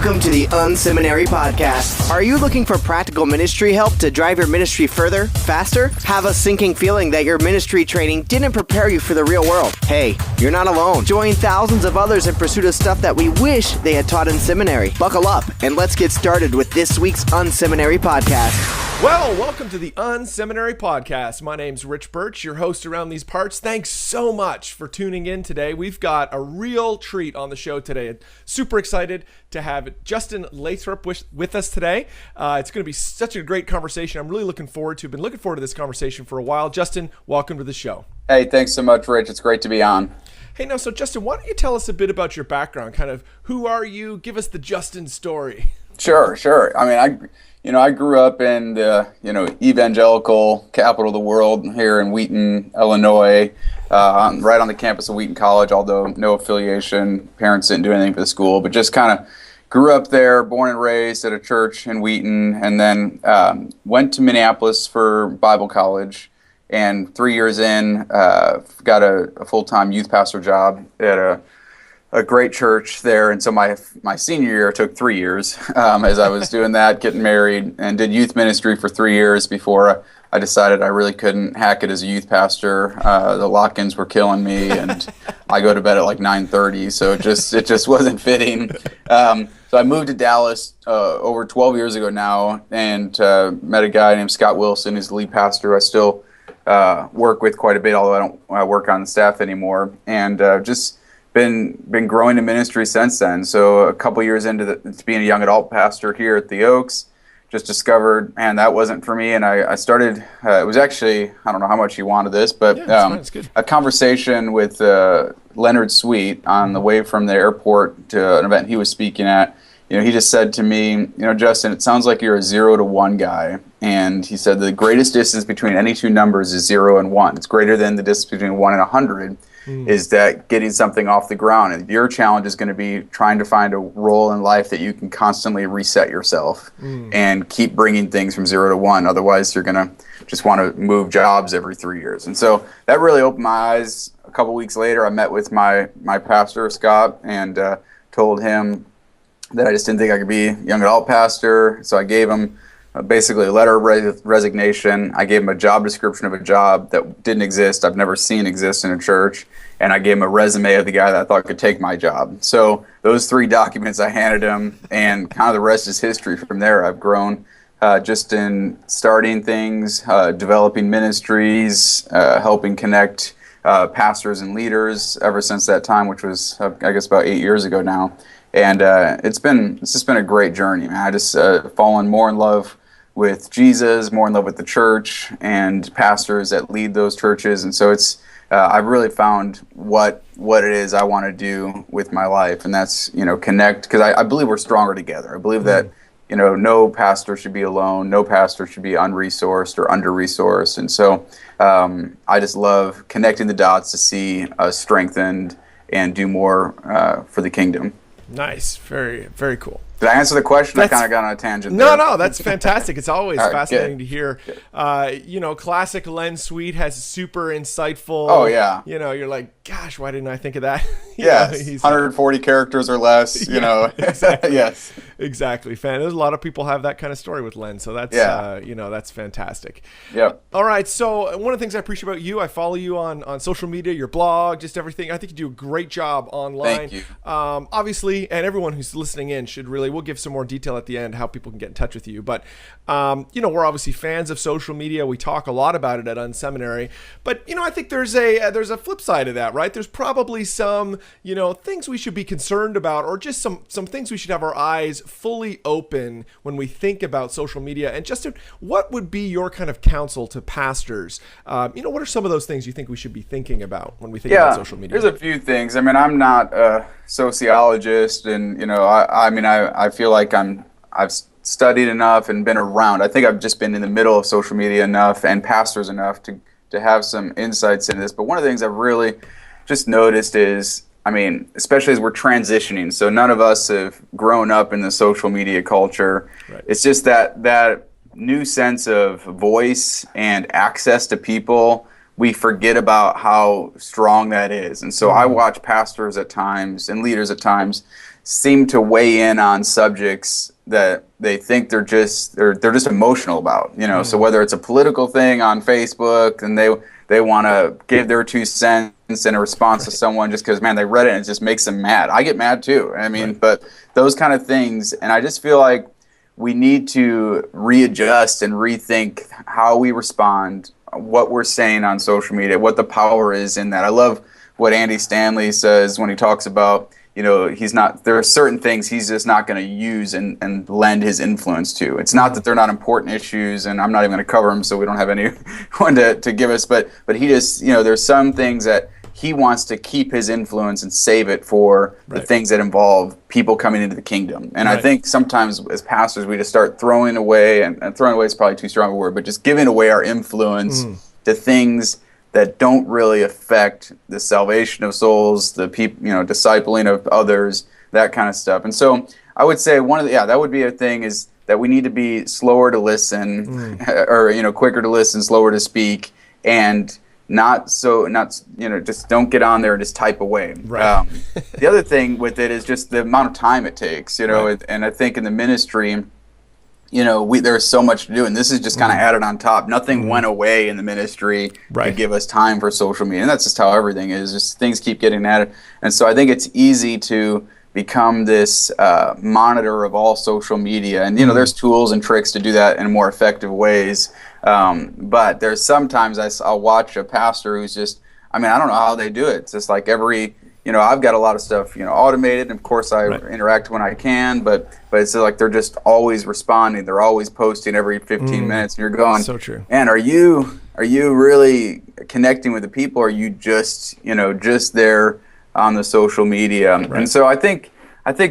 Welcome to the Unseminary Podcast. Are you looking for practical ministry help to drive your ministry further, faster? Have a sinking feeling that your ministry training didn't prepare you for the real world? Hey, you're not alone. Join thousands of others in pursuit of stuff that we wish they had taught in seminary. Buckle up, and let's get started with this week's Unseminary Podcast. Well, welcome to the Unseminary Podcast. My name's Rich Birch, your host around these parts. Thanks so much for tuning in today. We've got a real treat on the show today. Super excited to have Justin Lathrop with us today. It's going to be such a great conversation. I'm really looking forward to. Been looking forward to this conversation for a while. Justin, welcome to the show. Hey, thanks so much, Rich. It's great to be on. Hey, now, so Justin, why don't you tell us a bit about your background? Kind of, who are you? Give us the Justin story. Sure. I mean, I grew up in the, evangelical capital of the world here in Wheaton, Illinois, right on the campus of Wheaton College, although no affiliation. Parents didn't do anything for the school, but just kind of grew up there, born and raised at a church in Wheaton, and then went to Minneapolis for Bible college. And 3 years in, got a full-time youth pastor job at a great church there. And so my senior year took 3 years as I was doing that, getting married, and did youth ministry for 3 years before I decided I really couldn't hack it as a youth pastor. The lock-ins were killing me, and I go to bed at like 9:30, so it just wasn't fitting. So I moved to Dallas over 12 years ago now, and met a guy named Scott Wilson, who's the lead pastor I still work with quite a bit, although I don't work on the staff anymore, and just been growing in ministry since then. So a couple years into being a young adult pastor here at the Oaks, just discovered, man, that wasn't for me, and I started. It was actually, I don't know how much you wanted this, but it's good. A conversation with Leonard Sweet on the way from the airport to an event he was speaking at. He just said to me, Justin, it sounds like you're a 0 to 1 guy. And he said the greatest distance between any two numbers is 0 and 1. It's greater than the distance between 1 and 100. Is that getting something off the ground. And your challenge is going to be trying to find a role in life that you can constantly reset yourself and keep bringing things from 0 to 1. Otherwise, you're going to just want to move jobs every 3 years. And so that really opened my eyes. A couple weeks later, I met with my pastor, Scott, and told him that I just didn't think I could be a young adult pastor. So I gave him basically a letter of resignation. I gave him a job description of a job that didn't exist. I've never seen exist in a church. And I gave him a resume of the guy that I thought could take my job. So those 3 documents I handed him, and kind of the rest is history from there. I've grown just in starting things, developing ministries, helping connect pastors and leaders ever since that time, which was, I guess, about 8 years ago now. And it's just been a great journey, man. I just fallen more in love with Jesus, more in love with the church and pastors that lead those churches. And so I've really found what it is I want to do with my life, and that's connect, because I believe we're stronger together. I believe that no pastor should be alone, no pastor should be unresourced or under-resourced, and so I just love connecting the dots to see us strengthened and do more for the kingdom. Nice. Very, very cool. Did I answer the question? I kind of got on a tangent there. No, that's fantastic. It's always fascinating to hear. Good. Classic Len Sweet has super insightful. Oh, yeah. You're like, gosh, why didn't I think of that? Yes, 140 characters or less, Exactly. Yes. Exactly. There's a lot of people have that kind of story with Len, so that's, that's fantastic. Yep. All right, so one of the things I appreciate about you, I follow you on social media, your blog, just everything. I think you do a great job online. Thank you. Obviously, and everyone who's listening in should really, we'll give some more detail at the end how people can get in touch with you. But, we're obviously fans of social media. We talk a lot about it at Unseminary. But, I think there's a flip side of that, right? There's probably some, things we should be concerned about, or just some things we should have our eyes fully open when we think about social media. And Justin, what would be your kind of counsel to pastors? What are some of those things you think we should be thinking about when we think about social media? There's a few things. I mean, I'm not a sociologist, and I feel like I've studied enough and been around. I think I've just been in the middle of social media enough and pastors enough to have some insights into this. But one of the things I've really just noticed is, especially as we're transitioning, so none of us have grown up in the social media culture. Right. It's just that new sense of voice and access to people we forget about how strong that is. And so I watch pastors at times and leaders at times seem to weigh in on subjects that they think they're just emotional about, So whether it's a political thing on Facebook and they want to give their 2 cents in a response to someone just because, man, they read it and it just makes them mad. I get mad too. I mean, but those kind of things. And I just feel like we need to readjust and rethink how we respond, what we're saying on social media, what the power is in that. I love what Andy Stanley says when he talks about, there are certain things he's just not going to use and lend his influence to. It's not that they're not important issues, and I'm not even going to cover them so we don't have anyone to give us, but he just, there's some things that he wants to keep his influence and save it for the things that involve people coming into the kingdom. And I think sometimes as pastors we just start throwing away, and throwing away is probably too strong a word, but just giving away our influence to things that don't really affect the salvation of souls, the people, discipling of others, that kind of stuff. And so I would say that would be a thing, is that we need to be slower to listen, or quicker to listen, slower to speak, and just don't get on there and just type away. Right. The other thing with it is just the amount of time it takes, and I think in the ministry, there's so much to do, and this is just kind of added on top. Nothing went away in the ministry to give us time for social media, and that's just how everything is. Just things keep getting added, and so I think it's easy to become this monitor of all social media, and there's tools and tricks to do that in more effective ways. But there's sometimes I'll watch a pastor who's just, I don't know how they do it. It's just like I've got a lot of stuff, automated, and of course I interact when I can, but it's like they're just always responding. They're always posting every 15 minutes, and you're going, so true. Man, are you really connecting with the people? Or are you just there on the social media? Right. And so I think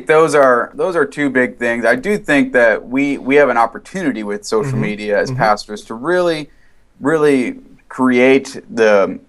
those are two big things. I do think that we have an opportunity with social media as pastors to really, really create the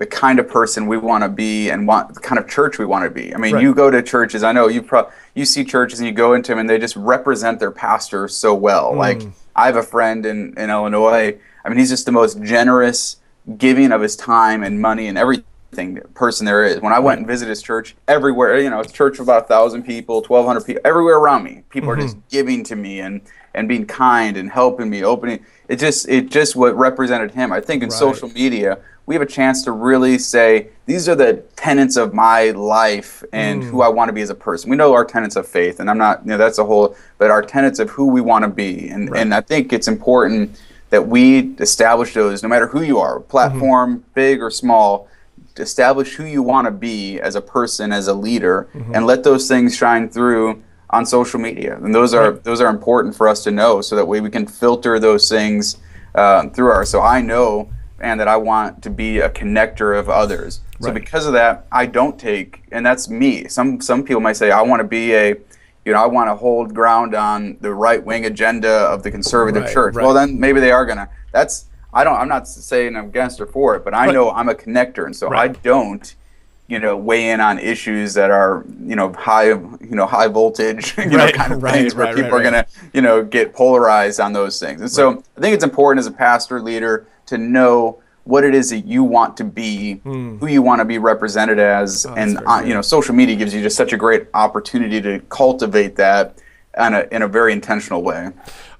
kind of person we want to be, and the kind of church we want to be. You go to churches, I know you see churches and you go into them and they just represent their pastor so well. Like I have a friend in Illinois, he's just the most generous, giving of his time and money and everything person there is. When I went and visited his church, everywhere, it's a church of about 1,000 people, 1,200 people, everywhere around me, people are just giving to me and being kind and helping me, opening. It just what represented him. I think in social media, we have a chance to really say, these are the tenets of my life and who I want to be as a person. We know our tenets of faith, and I'm not, that's a whole, but our tenets of who we want to be. And I think it's important that we establish those, no matter who you are, platform, big or small, to establish who you want to be as a person, as a leader, and let those things shine through on social media. And those are important for us to know, so that way we can filter those things through so I know, and that I want to be a connector of others. So because of that, I don't take, and that's me. Some people might say, I want to be I want to hold ground on the right-wing agenda of the conservative church. Well, then maybe they are gonna. I'm not saying I'm against or for it, but I know I'm a connector, and so I don't, weigh in on issues that are, high voltage, kind of things where people are gonna, get polarized on those things. And so I think it's important as a pastor leader to know what it is that you want to be, who you want to be represented as, and social media gives you just such a great opportunity to cultivate that in a very intentional way.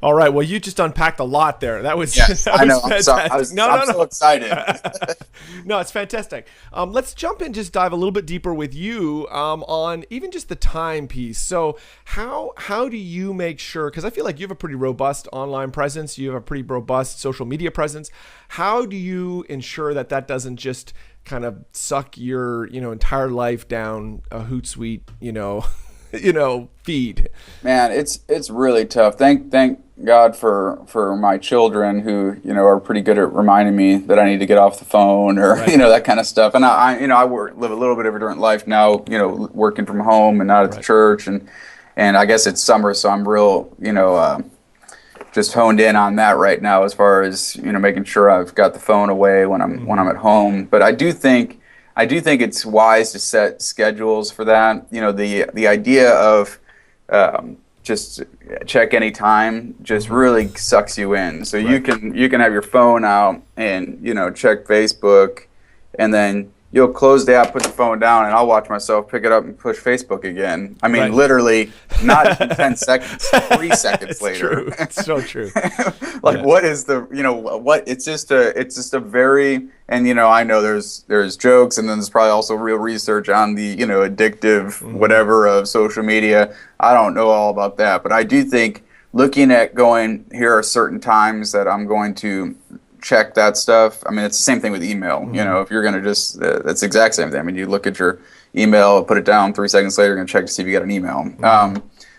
All right. Well, you just unpacked a lot there. That was, I know. I'm so excited. No, it's fantastic. Let's jump in, just dive a little bit deeper with you on even just the time piece. So how do you make sure, because I feel like you have a pretty robust online presence, you have a pretty robust social media presence. How do you ensure that doesn't just kind of suck your entire life down a Hootsuite feed? Man, it's really tough. Thank God for my children who are pretty good at reminding me that I need to get off the phone or that kind of stuff. And I live a little bit of a different life now, working from home and not at the church, and I guess it's summer, so I'm real just honed in on that right now as far as making sure I've got the phone away when I'm at home. But I do think it's wise to set schedules for that. The idea of just check anytime just really sucks you in. So you can have your phone out and, you know, check Facebook, and then you'll close the app, put the phone down, and I'll watch myself pick it up and push Facebook again. I mean, literally not even 10 seconds, 3 seconds later. True. It's so true. What is the, you know, what, it's just a very, and, you know, I know there's jokes, and then there's probably also real research on the, you know, addictive whatever of social media. I don't know all about that, but I do think looking at going, here are certain times that I'm going to check that stuff. I mean, it's the same thing with email. You know, if you're going to just, that's the exact same thing. I mean, you look at your email, put it down, 3 seconds later, you're going to check to see if you got an email.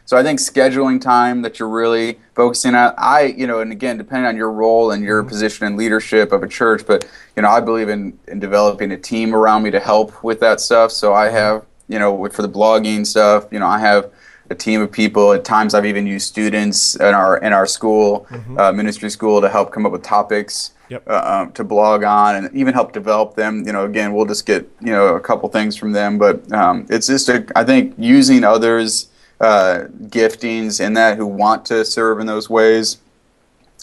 So I think scheduling time that you're really focusing on, you know, and again, depending on your role and your position in leadership of a church, but, you know, I believe in developing a team around me to help with that stuff. So I have, you know, for the blogging stuff, you know, I have a team of people. At times I've even used students in our school, ministry school, to help come up with topics to blog on, and even help develop them. You know, again, we'll just get, you know, a couple things from them, but it's just I think using others' giftings in that who want to serve in those ways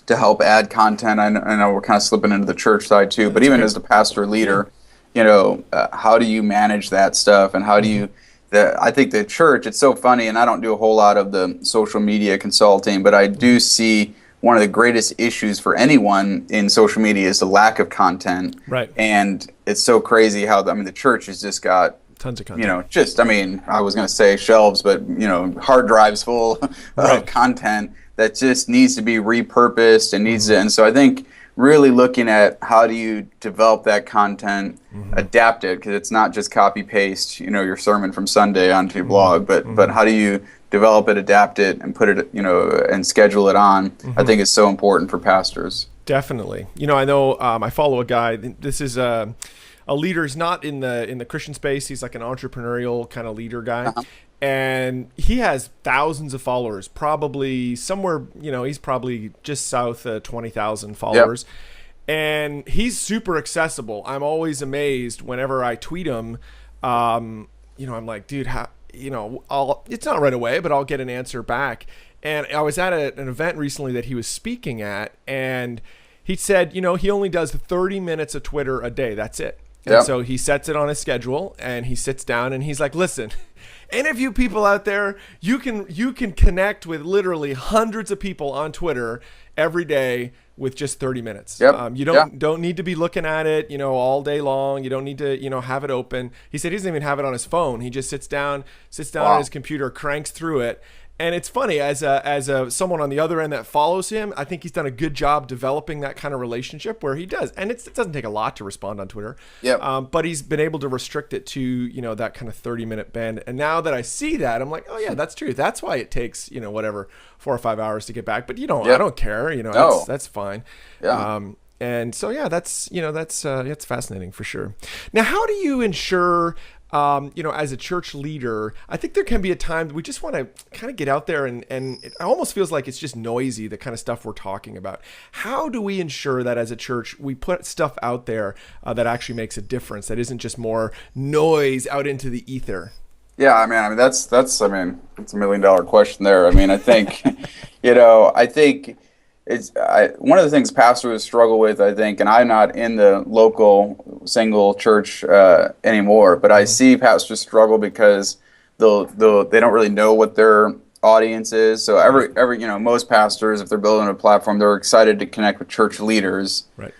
to help add content. I know we're kind of slipping into the church side too, but even as the pastor leader, you know, how do you manage that stuff, and how do you I think the church, it's so funny, and I don't do a whole lot of the social media consulting, but I do see one of the greatest issues for anyone in social media is the lack of content. Right. And it's so crazy how, I mean, the church has just got tons of content. You know, just, I mean, I was going to say shelves, but, you know, hard drives full of content that just needs to be repurposed and needs to, and so I think really looking at how do you develop that content, adapt it, because it's not just copy paste, you know, your sermon from Sunday onto your blog, but how do you develop it, adapt it, and put it, you know, and schedule it on? I think is so important for pastors. Definitely. You know, I know I follow a guy. This is a leader. He's not in the Christian space. He's like an entrepreneurial kind of leader guy. And he has thousands of followers, probably somewhere, you know, he's probably just south of 20,000 followers. And he's super accessible. I'm always amazed whenever I tweet him. You know, I'm like, dude, how, you know, it's not right away, but I'll get an answer back. And I was at an event recently that he was speaking at, and he said, you know, he only does 30 minutes of Twitter a day. That's it. And so he sets it on his schedule, and he sits down and he's like, listen, any of you people out there, you can connect with literally hundreds of people on Twitter every day with just 30 minutes. You don't need to be looking at it, you know, all day long. You don't need to, you know, have it open. He said he doesn't even have it on his phone. He just sits down on his computer, cranks through it. And it's funny, as someone on the other end that follows him, I think he's done a good job developing that kind of relationship where he does. And it doesn't take a lot to respond on Twitter. But he's been able to restrict it to, you know, that kind of 30-minute band. And now that I see that, I'm like, oh yeah, that's true. That's why it takes, you know, whatever, 4 or 5 hours to get back. But you know, I don't care. You know, that's fine. And so yeah, that's fascinating for sure. Now, how do you ensure, you know, as a church leader, I think there can be a time that we just want to kind of get out there and it almost feels like it's just noisy, the kind of stuff we're talking about. How do we ensure that as a church we put stuff out there that actually makes a difference, that isn't just more noise out into the ether? Yeah, I mean that's it's a $1 million question there. I mean, I think, you know, I think one of the things pastors struggle with, I think, and I'm not in the local single church anymore, but I see pastors struggle because they don't really know what their audience is. So every you know, most pastors, if they're building a platform, they're excited to connect with church leaders. Right.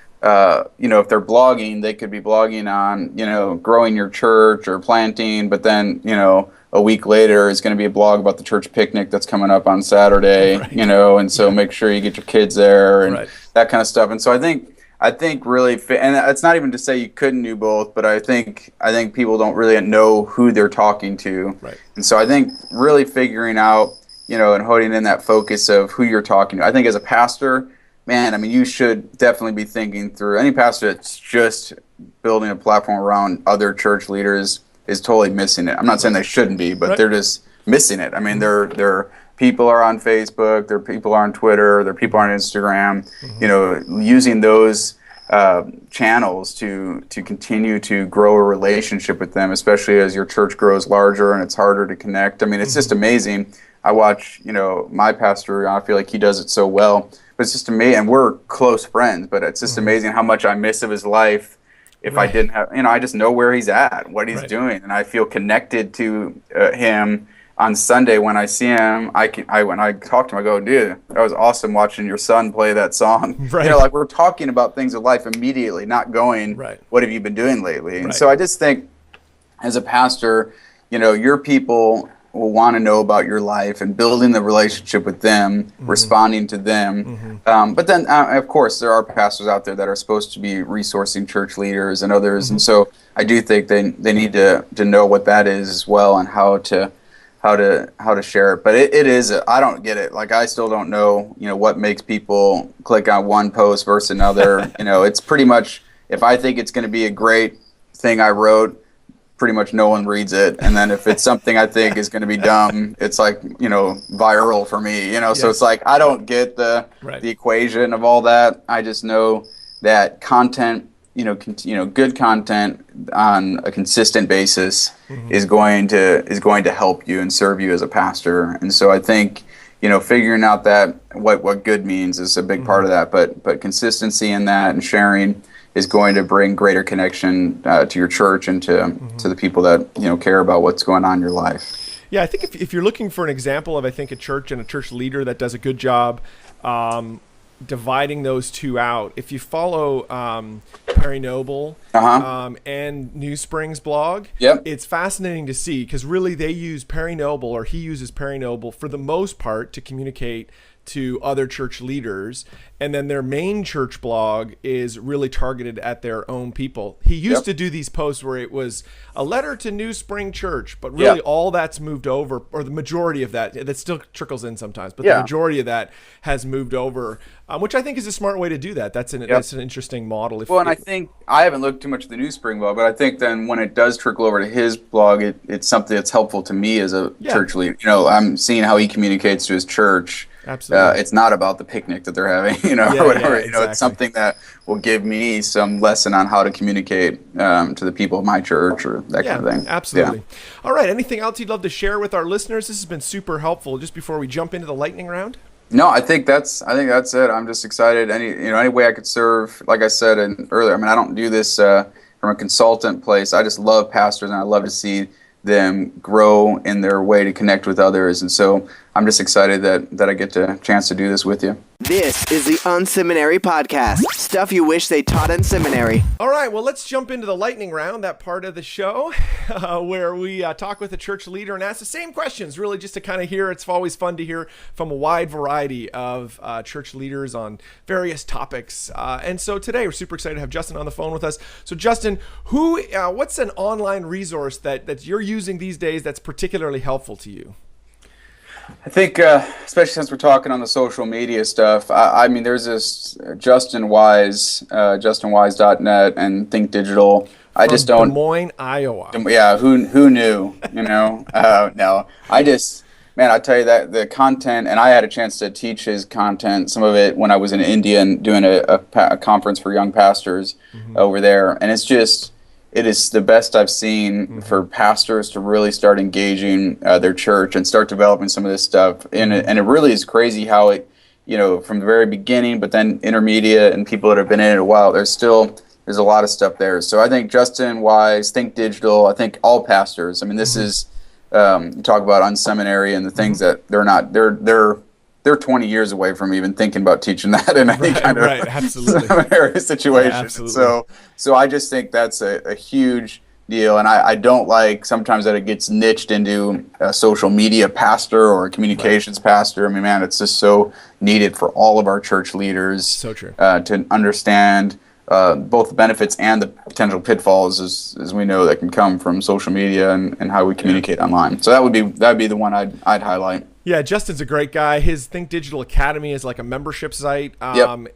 You know, if they're blogging, they could be blogging on, you know, growing your church or planting, but then, you know, a week later is going to be a blog about the church picnic that's coming up on Saturday, you know, and so make sure you get your kids there and that kind of stuff. And so I think really, and it's not even to say you couldn't do both, but I think people don't really know who they're talking to. Right. And so I think really figuring out, you know, and holding in that focus of who you're talking to. I think as a pastor, man, I mean, you should definitely be thinking through, any pastor that's just building a platform around other church leaders is totally missing it. I'm not saying they shouldn't be, but they're just missing it. I mean, their people are on Facebook, their people are on Twitter, their people are on Instagram. You know, using those channels to continue to grow a relationship with them, especially as your church grows larger and it's harder to connect. I mean, it's just amazing. I watch, my pastor, I feel like he does it so well, but it's just amazing. And we're close friends, but it's just amazing how much I miss of his life if I didn't have, I just know where he's at, what he's doing, and I feel connected to him. On Sunday when I see him, when I talk to him, I go, dude, that was awesome watching your son play that song. Right. Like we're talking about things of life immediately, not going, what have you been doing lately? And so I just think as a pastor, your people will want to know about your life and building the relationship with them, responding to them. But then, of course, there are pastors out there that are supposed to be resourcing church leaders and others. And so I do think they need to know what that is as well and how to share it. But it is, I don't get it. Like I still don't know, what makes people click on one post versus another. It's pretty much, if I think it's going to be a great thing I wrote, pretty much no one reads it. And then if it's something I think is going to be dumb, it's like, viral for me, so it's like, I don't get the equation of all that. I just know that content, good content on a consistent basis is going to help you and serve you as a pastor. And so I think, figuring out that what good means is a big part of that, but consistency in that and sharing is going to bring greater connection to your church and to the people that, care about what's going on in your life. Yeah, I think if you're looking for an example of, I think, a church and a church leader that does a good job dividing those two out. If you follow Perry Noble and NewSpring's blog, it's fascinating to see because really they use Perry Noble, or he uses Perry Noble for the most part to communicate to other church leaders, and then their main church blog is really targeted at their own people. He used to do these posts where it was a letter to New Spring Church, but really all that's moved over, or the majority of that still trickles in sometimes, but the majority of that has moved over, which I think is a smart way to do that. That's an interesting model. And I think, I haven't looked too much at the New Spring blog, but I think then when it does trickle over to his blog, it's something that's helpful to me as a church leader. I'm seeing how he communicates to his church. Absolutely. It's not about the picnic that they're having, or whatever. Exactly. It's something that will give me some lesson on how to communicate to the people of my church or that kind of thing. Absolutely. Yeah. All right. Anything else you'd love to share with our listeners? This has been super helpful. Just before we jump into the lightning round. No, I think that's it. I'm just excited. Any way I could serve, like I said earlier. I don't do this from a consultant place. I just love pastors, and I love to see them grow in their way to connect with others. And so I'm just excited that I get the chance to do this with you. This is the Unseminary Podcast. Stuff you wish they taught in seminary. All right, well, let's jump into the lightning round, that part of the show where we talk with a church leader and ask the same questions, really just to kind of hear. It's always fun to hear from a wide variety of church leaders on various topics. And so today we're super excited to have Justin on the phone with us. So Justin, what's an online resource that you're using these days that's particularly helpful to you? I think, especially since we're talking on the social media stuff, there's this Justin Wise, justinwise.net and Think Digital. I just don't. Des Moines, Iowa. Yeah, who knew? No, I tell you that the content, and I had a chance to teach his content, some of it when I was in India and doing a conference for young pastors over there, and it is the best I've seen for pastors to really start engaging their church and start developing some of this stuff. And it really is crazy how it, from the very beginning, but then intermediate and people that have been in it a while, there's a lot of stuff there. So I think Justin Wise, Think Digital, I think all pastors, this is, you talk about unseminary and the things that they're 20 years away from even thinking about teaching that in any kind of seminary situation. Yeah, absolutely. So I just think that's a huge deal, and I don't like sometimes that it gets niched into a social media pastor or a communications pastor. It's just so needed for all of our church leaders. So true. To understand both the benefits and the potential pitfalls, as we know, that can come from social media and how we communicate online. So that'd be the one I'd highlight. Yeah, Justin's a great guy. His Think Digital Academy is like a membership site, and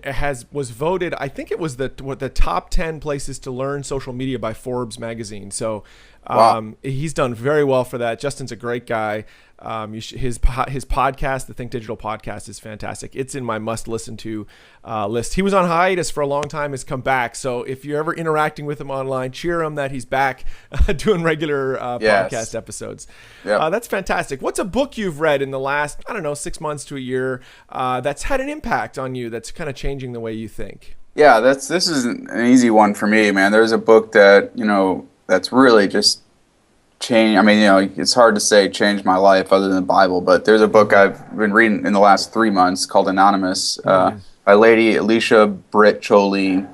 it was voted, I think it was the top 10 places to learn social media by Forbes magazine. So Wow. He's done very well for that. Justin's a great guy. His podcast, the Think Digital podcast, is fantastic. It's in my must listen to list. He was on hiatus for a long time, has come back. So if you're ever interacting with him online, cheer him that he's back doing regular podcast episodes. Yep. That's fantastic. What's a book you've read in the last, 6 months to a year that's had an impact on you, that's kind of changing the way you think? Yeah, this is an easy one for me, man. There's a book that, that's really just changed. I mean, it's hard to say changed my life other than the Bible, but there's a book I've been reading in the last 3 months called Anonymous by lady Alicia Britt Chole,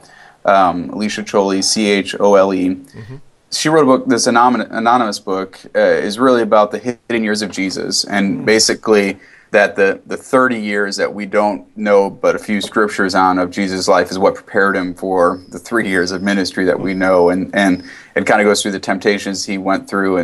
Alicia Chole, Chole. Mm-hmm. She wrote a book, this anonymous book is really about the hidden years of Jesus, and basically that the 30 years that we don't know but a few scriptures on of Jesus' life is what prepared him for the 3 years of ministry that we know. And it kind of goes through the temptations he went through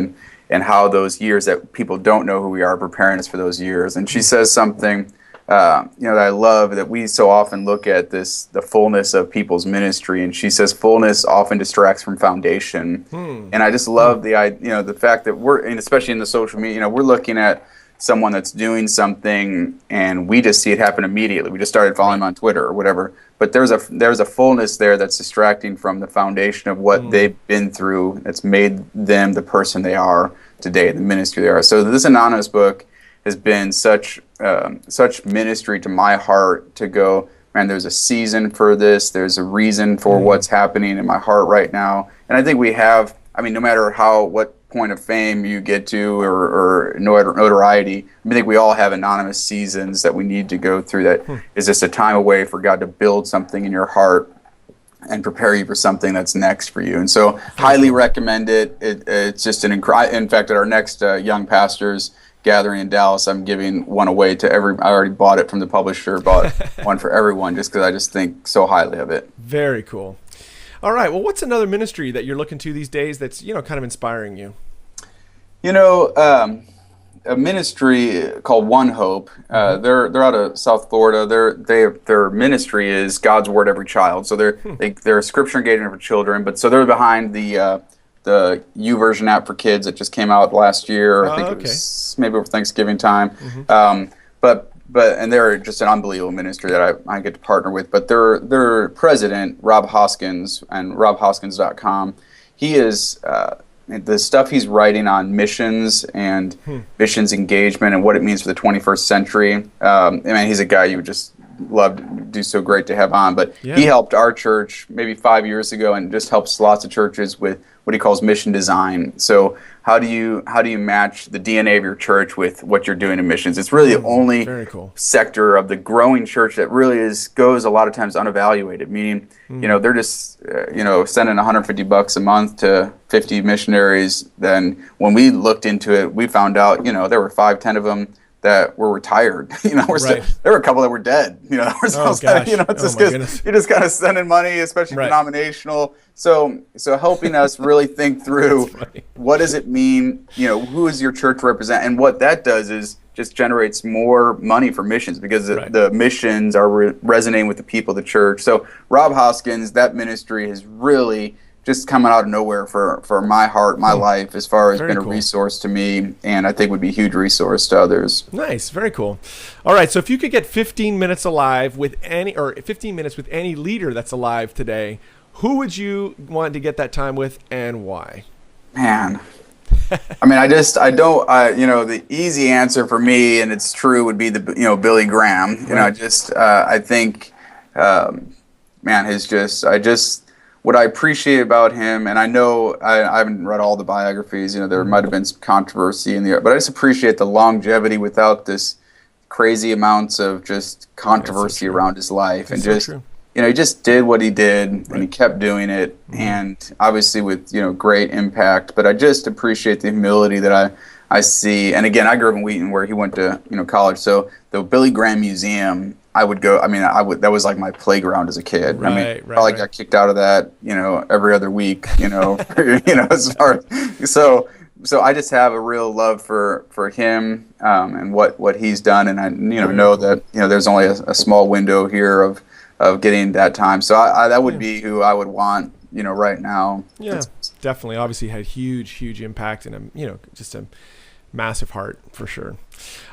and how those years that people don't know who we are preparing us for those years. And she says something that I love, that we so often look at the fullness of people's ministry, and she says fullness often distracts from foundation. And I just love the fact that and especially in the social media, we're looking at someone that's doing something and we just see it happen immediately. We just started following them on Twitter or whatever, but there's a fullness there that's distracting from the foundation of what they've been through that's made them the person they are today, the ministry they are. So this anonymous book has been such ministry to my heart, to go, man, there's a season for this, there's a reason for what's happening in my heart right now. And I think we have, no matter what point of fame you get to or notoriety, I think we all have anonymous seasons that we need to go through, that is just a time away for God to build something in your heart and prepare you for something that's next for you. And so highly recommend it. It's just in fact, at our next young pastors gathering in Dallas, I'm giving one away to I already bought it from the publisher, bought one for everyone, just because I just think so highly of it. Very cool. All right. Well, what's another ministry that you're looking to these days that's, kind of inspiring you? A ministry called One Hope. They're out of South Florida. Their ministry is God's Word Every Child. So they're scripture engagement for children. But so they're behind the YouVersion app for kids that just came out last year. I think it was maybe over Thanksgiving time. And they're just an unbelievable ministry that I get to partner with. But their president, Rob Hoskins, and robhoskins.com, he is the stuff he's writing on missions and missions engagement and what it means for the 21st century. He's a guy you would just love to do, so great to have on. But he helped our church maybe 5 years ago, and just helps lots of churches with what he calls mission design. So how do you match the DNA of your church with what you're doing in missions? It's really the only sector of the growing church that really goes a lot of times unevaluated, meaning they're just sending $150 a month to 50 missionaries. Then when we looked into it, we found out there were 5-10 of them that were retired. There were a couple that were dead. It's just because you're just kind of sending money, especially denominational. So helping us really think through what does it mean, who is your church represent, and what that does is just generates more money for missions, because the missions are resonating with the people of the church. So Rob Hoskins, that ministry has really just coming out of nowhere for my heart, my life, as far as been a resource to me, and I think would be a huge resource to others. Nice, very cool. All right, so if you could get 15 minutes with any leader that's alive today, who would you want to get that time with, and why? Man, the easy answer for me, and it's true, would be Billy Graham. I think, what I appreciate about him, and I know I haven't read all the biographies, there might have been some controversy but I just appreciate the longevity without this crazy amounts of just controversy around his life. And he just did what he did, and he kept doing it, and obviously with, great impact. But I just appreciate the humility that I see. And again, I grew up in Wheaton, where he went to, college. So the Billy Graham Museum, I would go. That was like my playground as a kid. Probably got kicked out of that, every other week, as far as, so I just have a real love for him, and what he's done. And I, know that, there's only a small window here of getting that time. So that would be who I would want, right now. Yeah. definitely. Obviously had huge impact and just a massive heart for sure.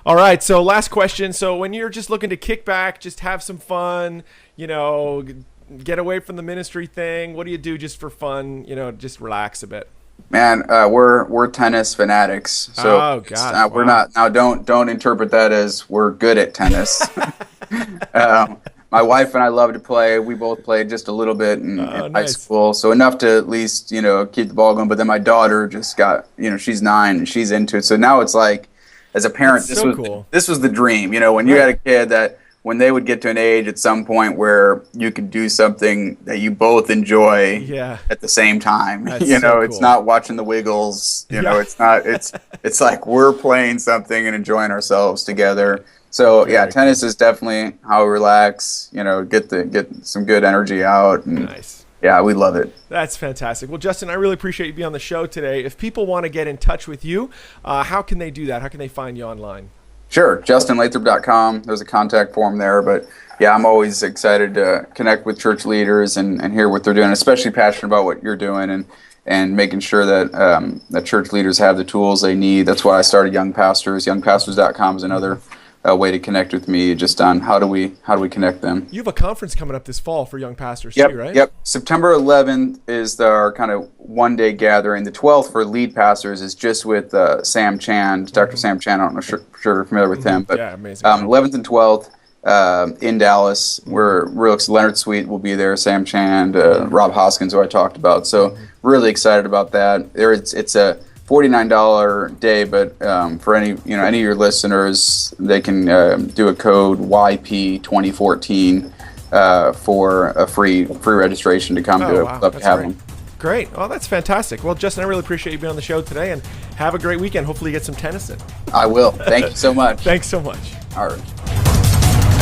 All right, so last question. So when you're just looking to kick back, just have some fun, get away from the ministry thing, what do you do just for fun? Just relax a bit. Man, we're tennis fanatics. So oh God, we're not now. Don't interpret that as we're good at tennis. My wife and I love to play. We both played just a little bit in high school, so enough to at least keep the ball going. But then my daughter just got she's 9 and she's into it. So now it's like, as a parent, this was the dream. When you had a kid that when they would get to an age at some point where you could do something that you both enjoy at the same time. That's it's not watching the Wiggles. It's not. It's like we're playing something and enjoying ourselves together. So tennis is definitely how we relax. Get some good energy out. And, nice. Yeah, we love it. That's fantastic. Well, Justin, I really appreciate you being on the show today. If people want to get in touch with you, how can they do that? How can they find you online? Sure, JustinLathrop.com. There's a contact form there. But yeah, I'm always excited to connect with church leaders and hear what they're doing, especially passionate about what you're doing and making sure that that church leaders have the tools they need. That's why I started Young Pastors. YoungPastors.com is another way to connect with me, just on how do we connect them. You have a conference coming up this fall for young pastors too, right? Yep. September 11th is our kind of one-day gathering. The 12th for lead pastors is just with Sam Chand, Dr. Sam Chand. I don't know if you're familiar with him, but amazing. 11th and 12th in Dallas. We're real excited. Leonard Sweet will be there, Sam Chand, Rob Hoskins, who I talked about. So really excited about that. It's a $49 day, but for any of your listeners, they can do a code YP2014 for a free registration to come to it. Wow. Love to have them. Great. Well, that's fantastic. Well, Justin, I really appreciate you being on the show today, and have a great weekend. Hopefully you get some tennis in. I will. Thank you so much. Thanks so much. All right.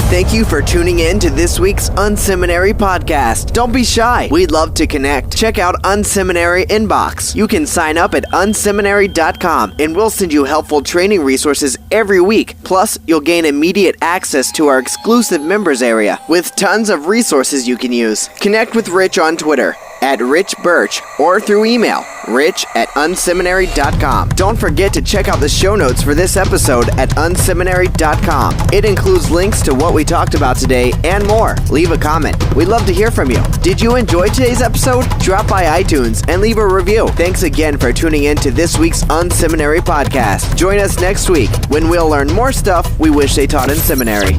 Thank you for tuning in to this week's Unseminary podcast. Don't be shy. We'd love to connect. Check out Unseminary Inbox. You can sign up at unseminary.com and we'll send you helpful training resources every week. Plus, you'll gain immediate access to our exclusive members area with tons of resources you can use. Connect with Rich on Twitter at Rich Birch or through email, rich@unseminary.com. Don't forget to check out the show notes for this episode at unseminary.com. It includes links to what we talked about today and more. Leave a comment. We'd love to hear from you. Did you enjoy today's episode? Drop by iTunes and leave a review. Thanks again for tuning in to this week's Unseminary podcast. Join us next week when we'll learn more stuff we wish they taught in seminary.